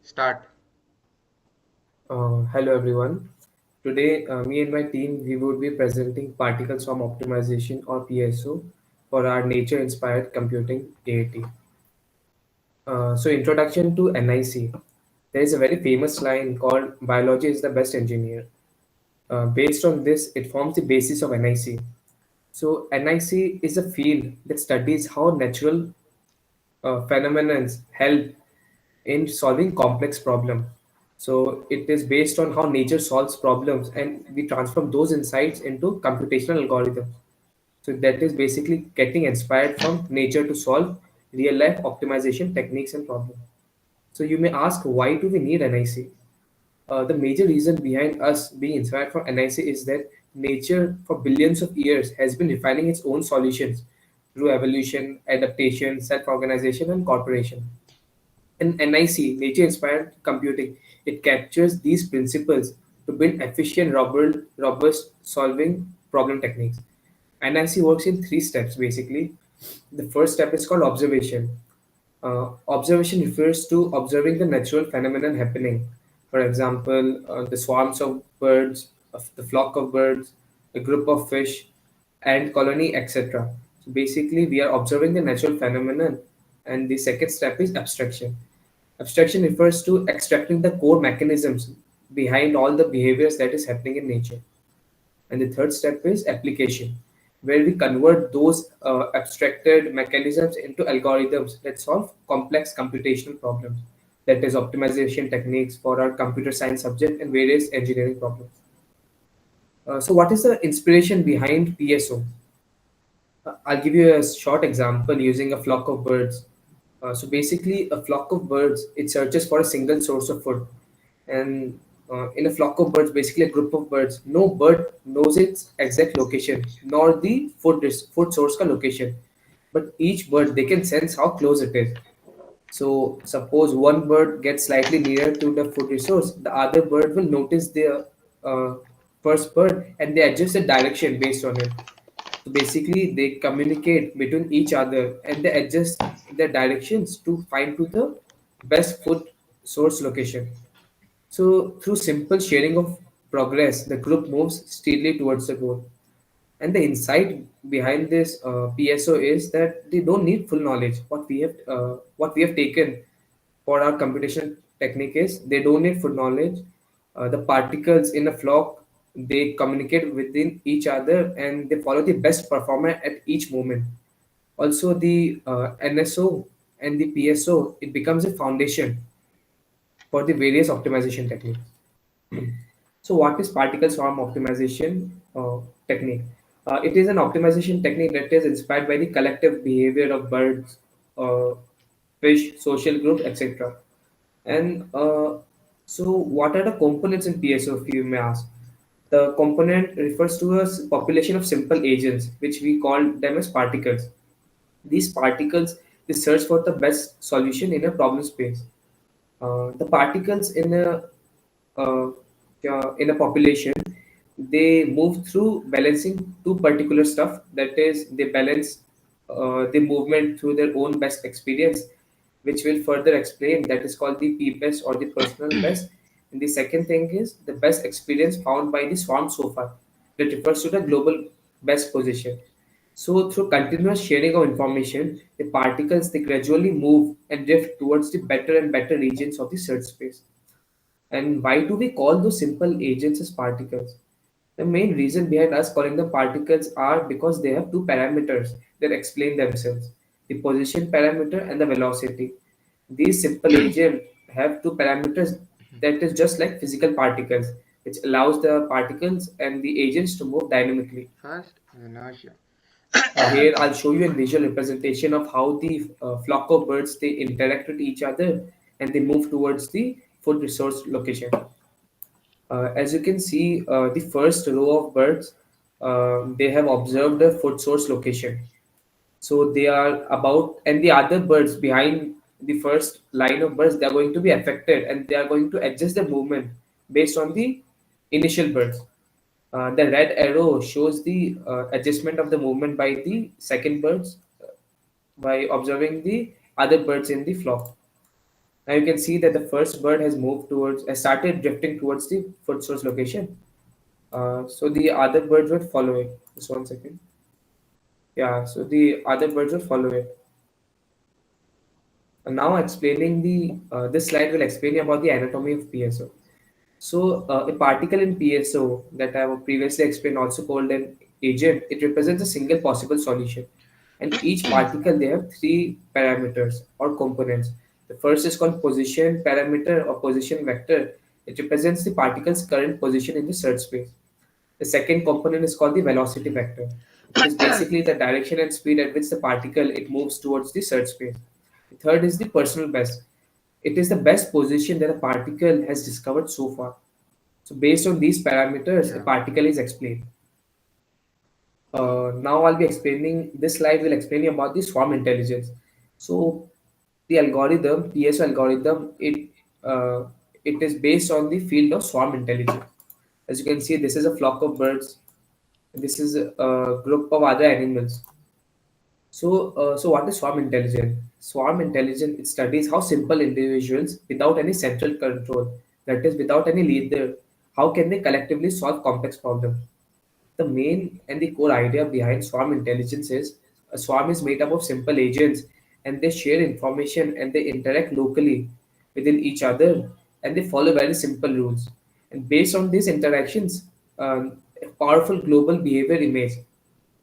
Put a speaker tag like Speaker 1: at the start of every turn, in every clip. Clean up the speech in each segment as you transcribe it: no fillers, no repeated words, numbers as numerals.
Speaker 1: Start.
Speaker 2: Hello everyone. Today, me and my team we would be presenting particle swarm optimization or PSO for our nature-inspired computing AAT. So, introduction to NIC. There is a very famous line called "Biology is the best engineer." Based on this, it forms the basis of NIC. So, NIC is a field that studies how natural phenomena help in solving complex problems. So it is based on how nature solves problems and we transform those insights into computational algorithms. So that is basically getting inspired from nature to solve real life optimization techniques and problems. So you may ask, why do we need NIC? The major reason behind us being inspired from NIC is that nature for billions of years has been refining its own solutions through evolution, adaptation, self-organization, and cooperation. In NIC, nature inspired computing, it captures these principles to build efficient, robust solving problem techniques. NIC works in three steps basically. The first step is called observation. Observation refers to observing the natural phenomenon happening. For example, the swarms of birds, the flock of birds, a group of fish, ant colony, etc. So basically, we are observing the natural phenomenon. And the second step is abstraction. Abstraction refers to extracting the core mechanisms behind all the behaviors that is happening in nature. And the third step is application, where we convert those abstracted mechanisms into algorithms that solve complex computational problems. That is optimization techniques for our computer science subject and various engineering problems. So, what is the inspiration behind PSO? I'll give you a short example using a flock of birds. So basically, a flock of birds it searches for a single source of food, and in a flock of birds, basically a group of birds, no bird knows its exact location nor the food source ka location, but each bird they can sense how close it is. So suppose one bird gets slightly nearer to the food resource, the other bird will notice the uh, first bird and they adjust the direction based on it. So basically, they communicate between each other and they adjust their directions to find to the best food source location. So through simple sharing of progress, the group moves steadily towards the goal. And the insight behind this PSO is that they don't need full knowledge. What we have taken for our computation technique is they don't need full knowledge. The particles in a flock they communicate within each other and they follow the best performer at each moment. Also, the NSO and the PSO it becomes a foundation for the various optimization techniques. So, what is particle swarm optimization technique? It is an optimization technique that is inspired by the collective behavior of birds, uh, fish, social groups, etc. And so, what are the components in PSO, if you may ask? The component refers to a population of simple agents, which we call them as particles. These particles they search for the best solution in a problem space. The particles uh, in a population they move through balancing two particular stuff, that is they balance the movement through their own best experience, which will further explain that is called the p best or the personal best. And the second thing is the best experience found by the swarm so far, that refers to the global best position. So through continuous sharing of information, the particles they gradually move and drift towards the better and better regions of the search space. And why do we call those simple agents as particles? The main reason behind us calling them particles are because they have two parameters that explain themselves, the position parameter and the velocity. These simple agents have two parameters that is just like physical particles, which allows the particles and the agents to move dynamically.
Speaker 1: First, inertia.
Speaker 2: Here I'll show you a visual representation of how the flock of birds they interact with each other and they move towards the food resource location. As you can see, the first row of birds, they have observed the food source location. So they are about, and the other birds behind the first line of birds, they are going to be affected and they are going to adjust the movement based on the initial birds. The red arrow shows the adjustment of the movement by the second birds by observing the other birds in the flock. Now you can see that the first bird has started drifting towards the food source location. So the other birds would follow it. Just 1 second. Yeah, so the other birds would follow it. And now explaining this slide will explain about the anatomy of PSO. So a particle in PSO that I have previously explained, also called an agent, it represents a single possible solution. And each particle they have three parameters or components. The first is called position parameter or position vector. It represents the particle's current position in the search space. The second component is called the velocity vector. It is basically the direction and speed at which the particle it moves towards the search space. The third is the personal best. It is the best position that a particle has discovered so far. So based on these parameters, a
Speaker 1: Yeah.
Speaker 2: particle is explained. Now I'll be explaining, this slide will explain you about the swarm intelligence. So the algorithm, PSO algorithm, it is based on the field of swarm intelligence. As you can see, this is a flock of birds. This is a group of other animals. So what is swarm intelligence? Swarm intelligence it studies how simple individuals, without any central control, that is, without any leader, how can they collectively solve complex problems. The main and the core idea behind swarm intelligence is a swarm is made up of simple agents, and they share information and they interact locally within each other, and they follow very simple rules. And based on these interactions, a powerful global behavior image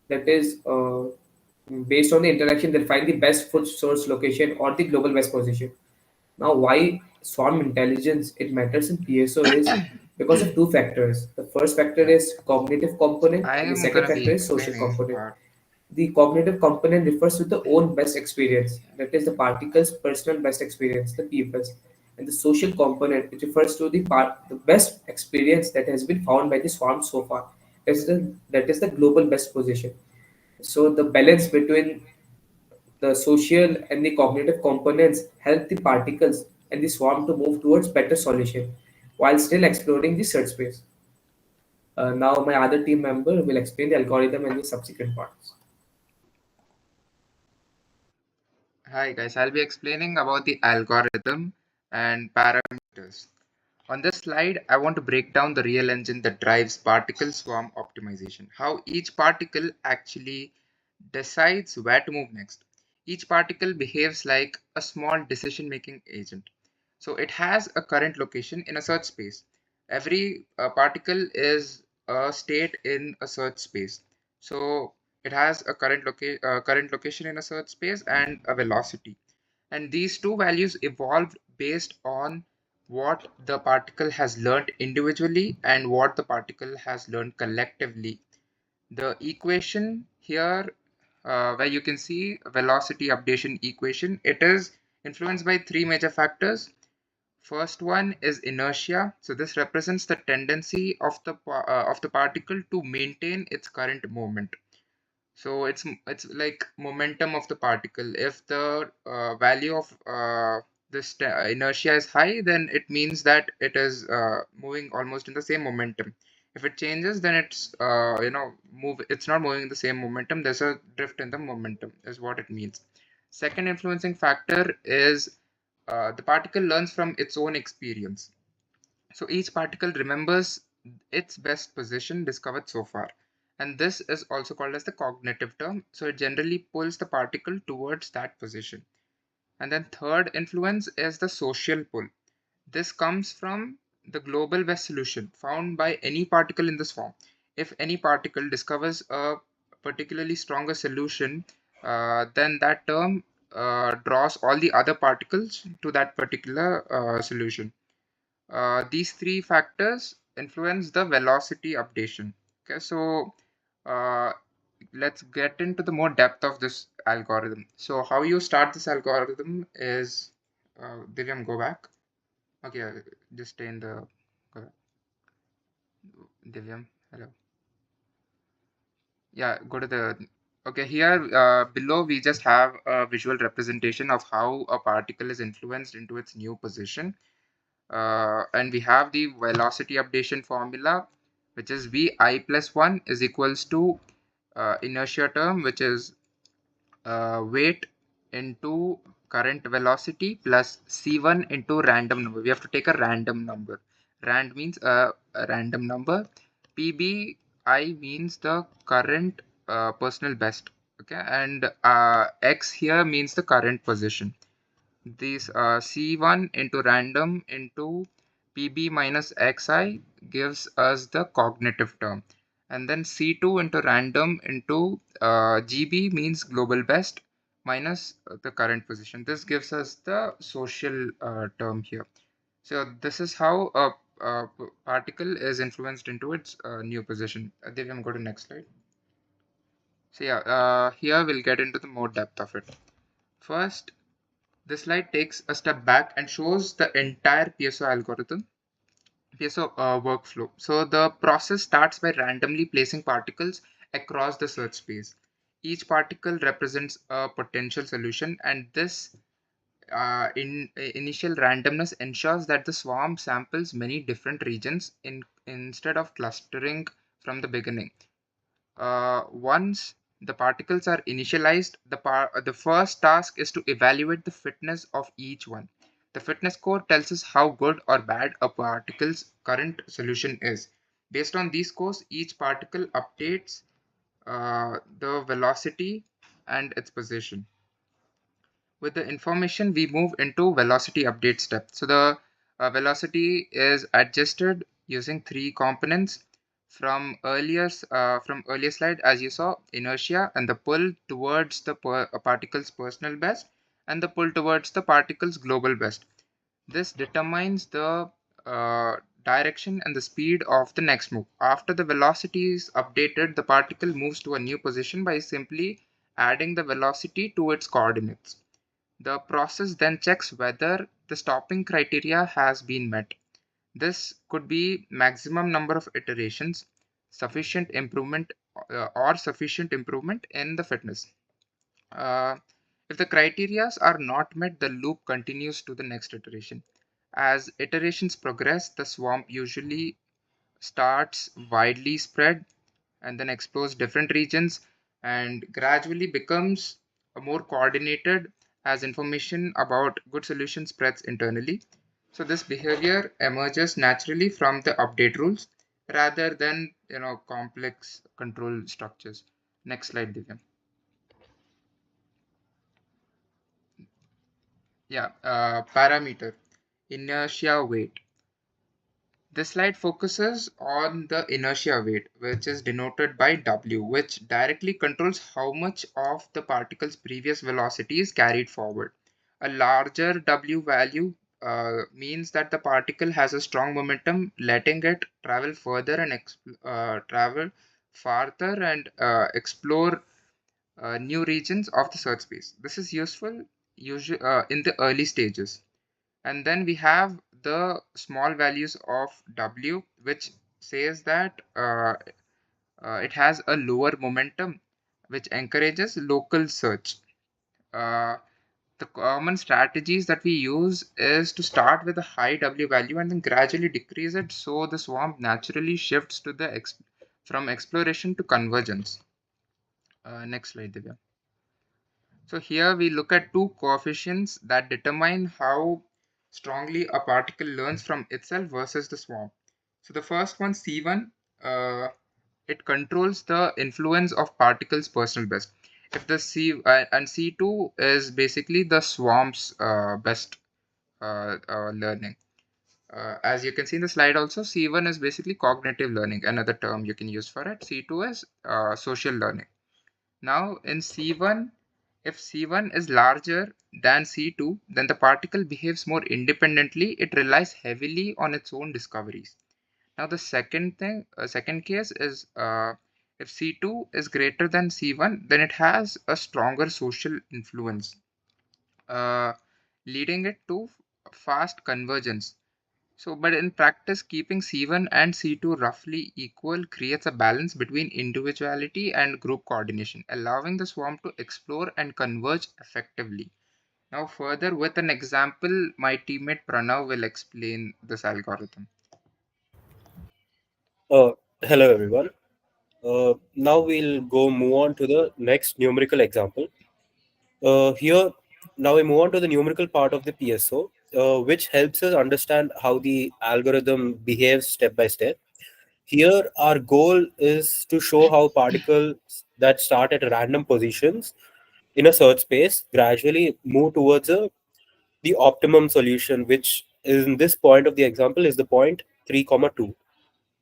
Speaker 2: that is based on the interaction they'll find the best food source location or the global best position. Now, why swarm intelligence it matters in PSO is because of two factors. The first factor
Speaker 1: Yeah.
Speaker 2: is cognitive component,
Speaker 1: I
Speaker 2: and the
Speaker 1: am
Speaker 2: second
Speaker 1: gonna be
Speaker 2: factor is social
Speaker 1: explaining
Speaker 2: component.
Speaker 1: part.
Speaker 2: The cognitive component refers to the own best experience, that is the particle's personal best experience, the PBES. And the social component, it refers to the best experience that has been found by the swarm so far. That is the global best position. So the balance between the social and the cognitive components help the particles and the swarm to move towards better solution while still exploring the search space. Now my other team member will explain the algorithm and the subsequent parts.
Speaker 1: Hi guys, I'll be explaining about the algorithm and parameters. On this slide, I want to break down the real engine that drives particle swarm optimization, how each particle actually decides where to move next. Each particle behaves like a small decision-making agent. So it has a current location in a search space. Every particle is a state in a search space. So it has a current location in a search space and a velocity. And these two values evolved based on what the particle has learned individually and what the particle has learned collectively. The equation here, where you can see velocity updation equation, it is influenced by three major factors. First one is inertia. So this represents the tendency of the particle to maintain its current moment. So it's like momentum of the particle. If the value of this inertia is high, then it means that it is moving almost in the same momentum. If it changes, then it's move. It's not moving in the same momentum. There's a drift in the momentum, is what it means. Second influencing factor is the particle learns from its own experience. So each particle remembers its best position discovered so far. And this is also called as the cognitive term. So it generally pulls the particle towards that position. And then third influence is the social pull. This comes from the global best solution found by any particle in this form. If any particle discovers a particularly stronger solution, then that term draws all the other particles to that particular solution. These three factors influence the velocity updation. Okay, so uh, let's get into the more depth of this algorithm. So how you start this algorithm is, Divyam, go back. Okay, just stay in the, go- Divyam, hello. Yeah, go to the, okay, here below we just have a visual representation of how a particle is influenced into its new position. And we have the velocity updation formula, which is vi plus 1 is equals to inertia term, which is weight into current velocity plus C1 into random number. We have to take a random number. Rand means a random number. PBI means the current personal best. Okay, and X here means the current position. This C1 into random into PB minus XI gives us the cognitive term. And then C2 into random into GB means global best minus the current position. This gives us the social term here. So this is how a particle is influenced into its new position. Divyam, go to next slide. So yeah, here we'll get into the more depth of it. First, this slide takes a step back and shows the entire PSO algorithm, PSO workflow. So the process starts by randomly placing particles across the search space. Each particle represents a potential solution, and this initial randomness ensures that the swarm samples many different regions instead of clustering from the beginning. Once the particles are initialized, the first task is to evaluate the fitness of each one. The fitness score tells us how good or bad a particle's current solution is. Based on these scores, each particle updates the velocity and its position. With the information, we move into velocity update step. So the velocity is adjusted using three components from earlier slide. As you saw, inertia and the pull towards the particle's personal best and the pull towards the particle's global best. This determines the direction and the speed of the next move. After the velocity is updated, the particle moves to a new position by simply adding the velocity to its coordinates. The process then checks whether the stopping criteria has been met. This could be maximum number of iterations, sufficient improvement or sufficient improvement in the fitness. Uh, if the criteria are not met, the loop continues to the next iteration. As iterations progress, the swamp usually starts widely spread and then explores different regions and gradually becomes more coordinated as information about good solution spreads internally. So this behavior emerges naturally from the update rules rather than complex control structures. Next slide, Divyam. Yeah, parameter inertia weight. This slide focuses on the inertia weight, which is denoted by W, which directly controls how much of the particle's previous velocity is carried forward. A larger W value means that the particle has a strong momentum, letting it travel further and travel farther and explore new regions of the search space. This is useful usually in the early stages. And then we have the small values of W, which says that it has a lower momentum, which encourages local search. Uh, the common strategies that we use is to start with a high W value and then gradually decrease it so the swarm naturally shifts to the from exploration to convergence. Next slide, Divya. So here we look at two coefficients that determine how strongly a particle learns from itself versus the swarm. So the first one, C1, it controls the influence of particles' personal best. If the and C2 is basically the swarm's best learning. As you can see in the slide also, C1 is basically cognitive learning, another term you can use for it. C2 is social learning. Now in C1, if C1 is larger than C2, then the particle behaves more independently. It relies heavily on its own discoveries. Now the second case is if C2 is greater than C1, then it has a stronger social influence, uh, leading it to fast convergence. So, but in practice, keeping C1 and C2 roughly equal creates a balance between individuality and group coordination, allowing the swarm to explore and converge effectively. Now, further, with an example, my teammate Pranav will explain this algorithm.
Speaker 3: Uh, Hello everyone. Now we'll go move on to the next numerical example. Here Now we move on to the numerical part of the PSO, which helps us understand how the algorithm behaves step by step. Here, our goal is to show how particles that start at random positions in a search space gradually move towards the optimum solution, which in this point of the example is the point 3 comma 2.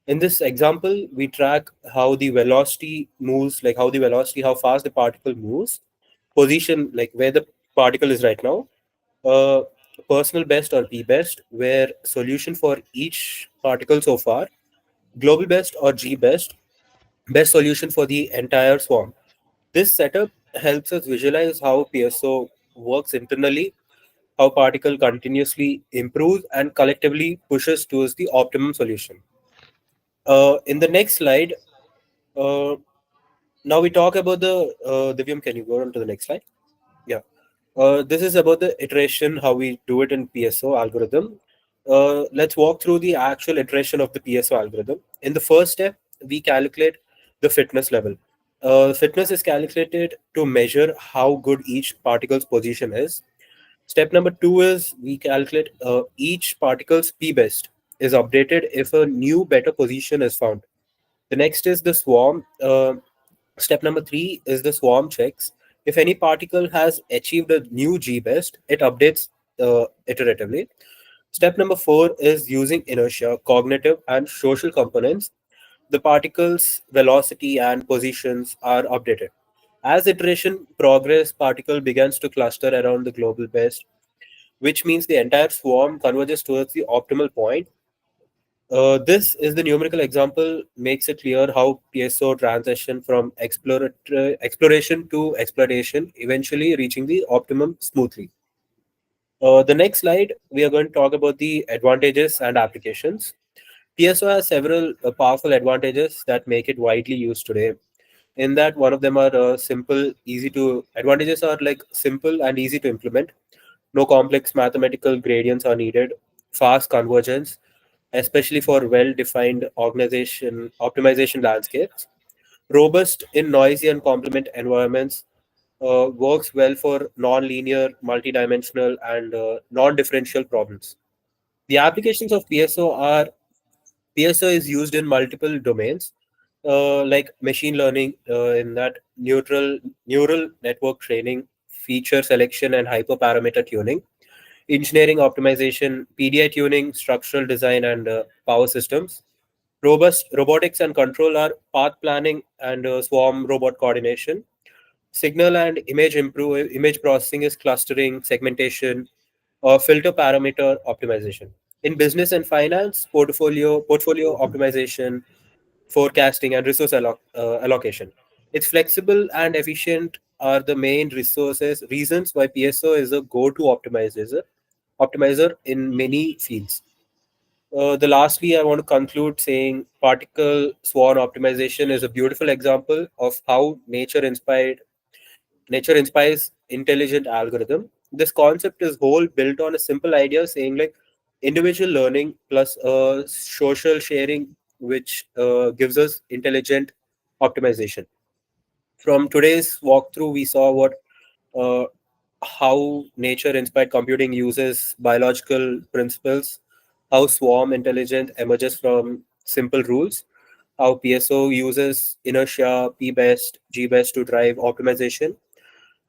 Speaker 3: In this example, we track how the velocity moves, like how the velocity, how fast the particle moves, position, like where the particle is right now, uh, personal best or P best, where solution for each particle so far, global best or G best, best solution for the entire swarm. This setup helps us visualize how PSO works internally, how particle continuously improves and collectively pushes towards the optimum solution. In the next slide, uh, now we talk about the Divyam. Can you go on to the next slide? Yeah. This is about the iteration, how we do it in PSO algorithm. Let's walk through the actual iteration of the PSO algorithm. In the first step, we calculate the fitness level. Fitness is calculated to measure how good each particle's position is. Step number two is we calculate each particle's P best is updated if a new better position is found. The next is the swarm. Step number three is the swarm checks. If any particle has achieved a new G best, it updates iteratively. Step number four is using inertia, cognitive, and social components. The particle's velocity and positions are updated. As iteration progress, particle begins to cluster around the global best, which means the entire swarm converges towards the optimal point. This is the numerical example, makes it clear how PSO transition from exploration to exploitation, eventually reaching the optimum smoothly. The next slide, we are going to talk about the advantages and applications. PSO has several powerful advantages that make it widely used today. In that, one of them are simple, easy to advantages are like simple and easy to implement. No complex mathematical gradients are needed. Fast convergence, especially for well-defined organization optimization landscapes. Robust in noisy and complement environments. Works well for non-linear, multidimensional, and non-differential problems. The applications of PSO are PSO is used in multiple domains, like machine learning, in that neural network training, feature selection, and hyperparameter tuning, engineering optimization, PDI tuning, structural design, and power systems. Robust robotics and control are path planning and swarm robot coordination. Signal and image processing is clustering, segmentation, or filter parameter optimization. In business and finance, portfolio optimization, forecasting, and resource allocation. It's flexible and efficient are the main reasons why PSO is a go-to optimizer in many fields. The lastly, I want to conclude saying particle swarm optimization is a beautiful example of how nature inspires intelligent algorithm. This concept is whole built on a simple idea saying like individual learning plus social sharing, which gives us intelligent optimization. From today's walkthrough, we saw what uh, how nature inspired computing uses biological principles, how swarm intelligence emerges from simple rules, how PSO uses inertia, P best, G best to drive optimization,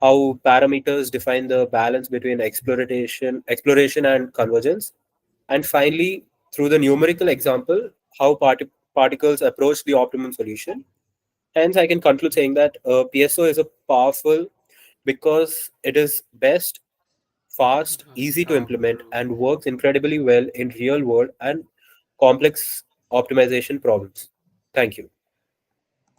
Speaker 3: how parameters define the balance between exploration and convergence, and finally, through the numerical example, how particles approach the optimum solution. Hence, I can conclude saying that PSO is a powerful because it is best, fast, easy to implement, and works incredibly well in real world and complex optimization problems. Thank you.